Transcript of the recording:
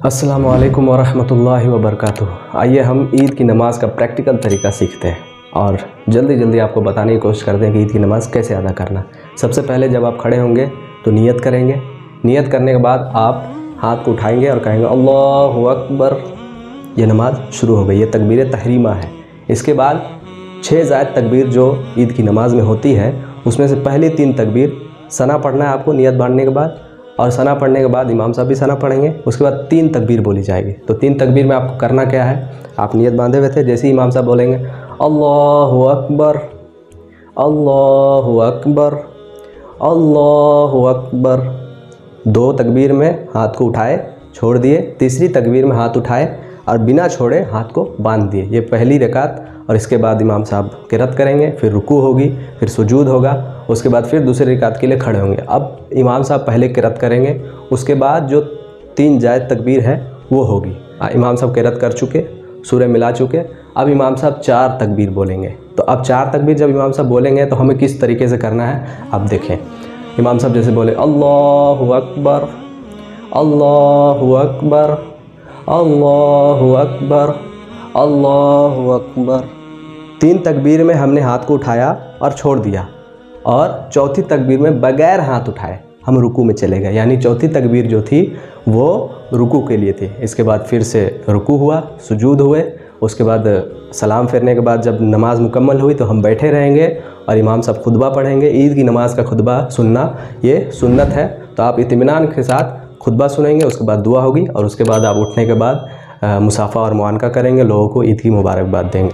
अस्सलामु अलैकुम वरहमतुल्लाहि वबरकातुहू। आइए हम ईद की नमाज़ का प्रैक्टिकल तरीका सीखते हैं और जल्दी आपको बताने की कोशिश करते हैं कि ईद की नमाज़ कैसे अदा करना। सबसे पहले जब आप खड़े होंगे तो नियत करेंगे। नियत करने के बाद आप हाथ को उठाएंगे और कहेंगे अल्लाहु अकबर। ये नमाज़ शुरू हो गई। ये तकबीर तहरीमा है। इसके बाद 6 ज़ायद तकबीर जो ईद की नमाज़ में होती है उसमें से पहली 3 तकबीर सना पढ़ना है आपको नियत बांधने के बाद, और सना पढ़ने के बाद इमाम साहब भी सना पढ़ेंगे। उसके बाद 3 तकबीर बोली जाएगी। तो 3 तकबीर में आपको करना क्या है, आप नियत बांधे हुए थे, जैसे ही इमाम साहब बोलेंगे अल्लाहु अकबर अल्लाहु अकबर अल्लाहु अकबर, 2 तकबीर में हाथ को उठाए छोड़ दिए, तीसरी तकबीर में हाथ उठाए और बिना छोड़े हाथ को बांध दिए। ये पहली रकात। और इसके बाद इमाम साहब क़िरात करेंगे, फिर रुकू होगी, फिर सुजूद होगा, उसके बाद फिर दूसरी रकात के लिए खड़े होंगे। अब इमाम साहब पहले क़िरात करेंगे, उसके बाद जो 3 ज़ायद तकबीर है वो होगी। इमाम साहब क़िरात कर चुके, सूरह मिला चुके, अब इमाम साहब 4 तकबीर बोलेंगे। तो अब 4 तकबीर जब इमाम साहब बोलेंगे तो हमें किस तरीके से करना है अब देखें। इमाम साहब जैसे बोले अल्लाहु अकबर अल्लाहु अकबर अल्लाहु अकबर अल्लाहु अकबर, 3 तकबीर में हमने हाथ को उठाया और छोड़ दिया, और चौथी तकबीर में बगैर हाथ उठाए हम रुकू में चले गए। यानी चौथी तकबीर जो थी वो रुकू के लिए थी। इसके बाद फिर से रुकू हुआ, सुजूद हुए, उसके बाद सलाम फेरने के बाद जब नमाज़ मुकम्मल हुई तो हम बैठे रहेंगे और इमाम साहब खुतबा पढ़ेंगे। ईद की नमाज़ का खुतबा सुनना ये सुन्नत है, तो आप इत्मीनान के साथ खुतबा सुनेंगे। उसके बाद दुआ होगी और उसके बाद आप उठने के बाद मुसाफ़ा और मुआनका करेंगे, लोगों को ईद की मुबारकबाद देंगे।